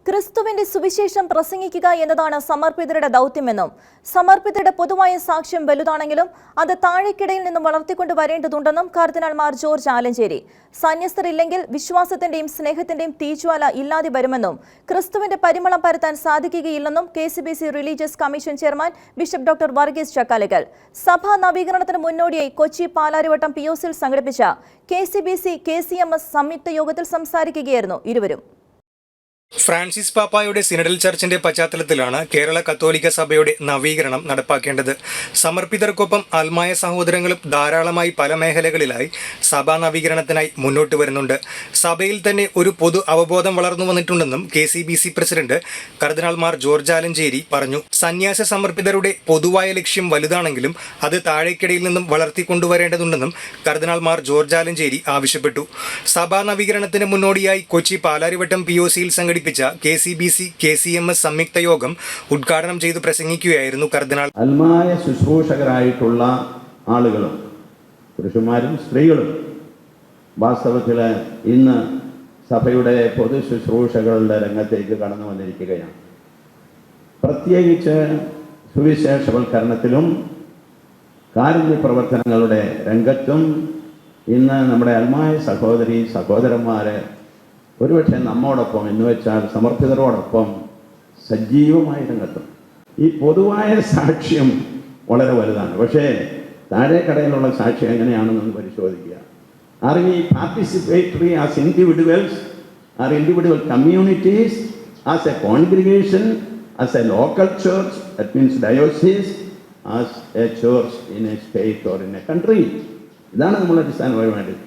ക്രിസ്തുവിന്റെ സുവിശേഷം പ്രസംഗിക്കുക എന്നതാണ് സമർപ്പിതരുടെ ദൗത്യമെന്നും സമർപ്പിതരുടെ പൊതുവായ സാക്ഷ്യം വലുതാണെങ്കിലും അത് താഴേക്കിടയിൽ നിന്നും വളർത്തിക്കൊണ്ടു വരേണ്ടതുണ്ടെന്നും കർദിനാൾ മാർ ജോർജ് ആലഞ്ചേരി. സന്യസ്തരില്ലെങ്കിൽ വിശ്വാസത്തിന്റെയും സ്നേഹത്തിന്റെയും തീജ്വാല ഇല്ലാതെ വരുമെന്നും ക്രിസ്തുവിന്റെ പരിമളം പരത്താൻ സാധിക്കുകയില്ലെന്നും KCBC religious commission chairman bishop doctor Varghese Chakkalakkal. സഭാ നവീകരണത്തിന് മുന്നോടിയായി കൊച്ചി പാലാരിവട്ടം POCയിൽ സംഘടിപ്പിച്ച KCBC KCMS സംയുക്ത യോഗത്തിൽ സംസാരിക്കുകയായിരുന്നു ഇരുവരും. ഫ്രാൻസിസ് പാപ്പായുടെ സിനഡൽ ചർച്ചിന്റെ പശ്ചാത്തലത്തിലാണ് കേരള കത്തോലിക്ക സഭയുടെ നവീകരണം നടപ്പാക്കേണ്ടത്. സമർപ്പിതർക്കൊപ്പം ആത്മായ സഹോദരങ്ങളും ധാരാളമായി പല മേഖലകളിലായി സഭാ നവീകരണത്തിനായി മുന്നോട്ട് വരുന്നുണ്ട്. സഭയിൽ തന്നെ ഒരു പൊതു അവബോധം വളർന്നു വന്നിട്ടുണ്ടെന്നും KCBC പ്രസിഡന്റ് കർദിനാൾ മാർ ജോർജ് ആലഞ്ചേരി പറഞ്ഞു. സന്യാസ സമർപ്പിതരുടെ പൊതുവായ ലക്ഷ്യം വലുതാണെങ്കിലും അത് താഴേക്കിടയിൽ നിന്നും വളർത്തിക്കൊണ്ടുവരേണ്ടതുണ്ടെന്നും കർദിനാൾ മാർ ജോർജ് ആലഞ്ചേരി ആവശ്യപ്പെട്ടു. സഭാ നവീകരണത്തിന് മുന്നോടിയായി കൊച്ചി പാലാരിവട്ടം POCയിൽ സംഘടിപ്പിച്ച KCBC KCMS സംയുക്ത യോഗം ഉദ്ഘാടനം ചെയ്തു പ്രസംഗിക്കുകയായിരുന്നു കർദിനാൾ. ആത്മായ ശുശ്രൂഷകരായിട്ടുള്ള ആളുകളും പുരുഷന്മാരും സ്ത്രീകളും വാസ്തവത്തിൽ ഇന്ന് സഭയുടെ പൊതു ശുശ്രൂഷകളുടെ രംഗത്തേക്ക് കടന്നു വന്നിരിക്കുകയാണ്. പ്രത്യേകിച്ച് സുവിശേഷവൽക്കരണത്തിലും കാരുണ്യ പ്രവർത്തനങ്ങളുടെ രംഗത്തും ഇന്ന് നമ്മുടെ ആത്മായ സഹോദരന്മാരെ ഒരുപക്ഷെ നമ്മോടൊപ്പം എന്ന് വെച്ചാൽ സമർപ്പിതരോടൊപ്പം സജീവമായി രംഗത്തും. ഈ പൊതുവായ സാക്ഷ്യം വളരെ വലുതാണ്. പക്ഷേ താഴേക്കടയിലുള്ള സാക്ഷ്യം എങ്ങനെയാണെന്ന് പരിശോധിക്കുക. Are we participatory as individuals, are individual communities, as a congregation, as a local church, that means diocese, as a church in a state or in a country. ഇതാണ് നമ്മൾ അടിസ്ഥാനമായി വേണ്ടത്.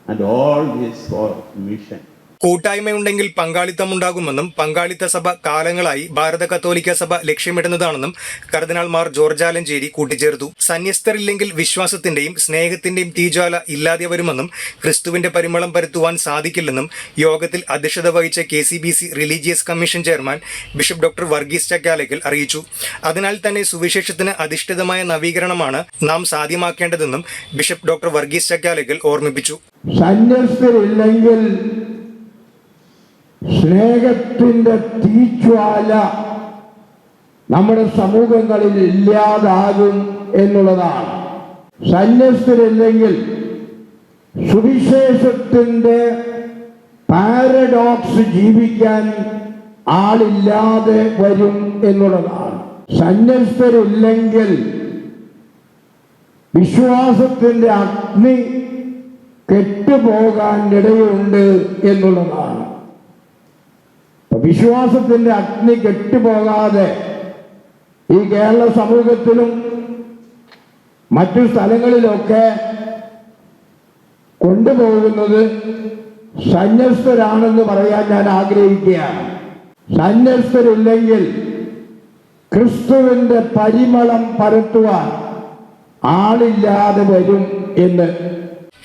And all this for mission. കൂട്ടായ്മയുണ്ടെങ്കിൽ പങ്കാളിത്തമുണ്ടാകുമെന്നും പങ്കാളിത്ത സഭ കാലങ്ങളായി ഭാരത കത്തോലിക്ക സഭ ലക്ഷ്യമിടുന്നതാണെന്നും കർദിനാൾ മാർ ജോർജ് ആലഞ്ചേരി കൂട്ടിച്ചേർത്തു. സന്യസ്തരില്ലെങ്കിൽ വിശ്വാസത്തിന്റെയും സ്നേഹത്തിന്റെയും തീജ്വാല ഇല്ലാതെ വരുമെന്നും ക്രിസ്തുവിന്റെ പരിമളം പരത്തുവാൻ സാധിക്കില്ലെന്നും യോഗത്തിൽ അധ്യക്ഷത വഹിച്ച KCBC religious commission chairman bishop doctor Varghese Chakkalakkal അറിയിച്ചു. അതിനാൽ തന്നെ സുവിശേഷത്തിന് അധിഷ്ഠിതമായ നവീകരണമാണ് നാം സാധ്യമാക്കേണ്ടതെന്നും ബിഷപ്പ് ഡോക്ടർ വർഗീസ് ചക്കാലക്കൽ ഓർമ്മിപ്പിച്ചു. സന്യസ്തരില്ലെങ്കിൽ സ്നേഹത്തിന്റെ തീജ്വാല നമ്മുടെ സമൂഹങ്ങളിൽ ഇല്ലാതാകും എന്നുള്ളതാണ്. സന്യസ്തരില്ലെങ്കിൽ സുവിശേഷത്തിന്റെ പാരഡോക്സ് ജീവിക്കാൻ ആളില്ലാതെ വരും എന്നുള്ളതാണ്. സന്യസ്തരില്ലെങ്കിൽ വിശ്വാസത്തിന്റെ അഗ്നി കെട്ടുപോകാൻ ഇടയുണ്ട് എന്നുള്ളതാണ്. വിശ്വാസത്തിന്റെ അഗ്നി കെട്ടുപോകാതെ ഈ കേരള സമൂഹത്തിലും മറ്റു സ്ഥലങ്ങളിലൊക്കെ കൊണ്ടുപോകുന്നത് സന്യസ്തരാണെന്ന് പറയാൻ ഞാൻ ആഗ്രഹിക്കുകയാണ്. സന്യസ്തരില്ലെങ്കിൽ ക്രിസ്തുവിന്റെ പരിമളം പരത്തുവാൻ ആളില്ലാതെ വരും എന്ന്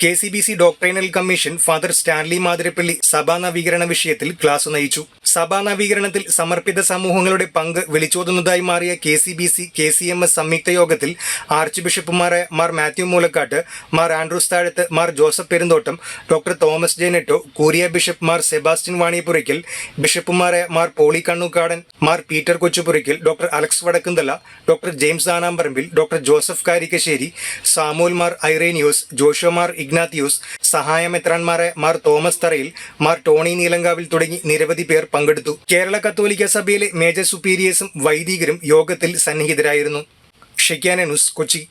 KCBC doctrinal commission father Stanley Mathirappally സഭാ നവീകരണ വിഷയത്തിൽ ക്ലാസ് നയിച്ചു. സഭാ നവീകരണത്തിൽ സമർപ്പിത സമൂഹങ്ങളുടെ പങ്ക് വിളിച്ചോതുന്നതായി മാറിയ KCBC KCMS സംയുക്ത യോഗത്തിൽ ആർച്ച് ബിഷപ്പുമാരായ Mar Mathew Moolakkattu, Mar Andrews Thazhath, Mar Joseph Perumthottam, doctor Thomas ജെനെറ്റോ, curia bishop Mar Sebastian Vaniyapurackal, ബിഷപ്പുമാരായ Mar Poly Kannookadan, Mar Peter Kochupurackal, doctor Alex Vadakkumthala, doctor James Anaparambil, doctor Joseph Karikkassery, Samuel Mar Irenios, ജോഷോ മാർ ഇഗ്നാത്തിയൂസ്, സഹായ മെത്രാൻമാരായ മാർ തോമസ് തറയിൽ, മാർ ടോണി നീലങ്കാവിൽ തുടങ്ങി നിരവധി പേർ പങ്കെടുത്തു. കേരള കത്തോലിക്ക സഭയിലെ മേജർ സുപ്പീരിയേഴ്സും വൈദികരും യോഗത്തിൽ സന്നിഹിതരായിരുന്നു. ഷെക്യാന ന്യൂസ്, കൊച്ചി.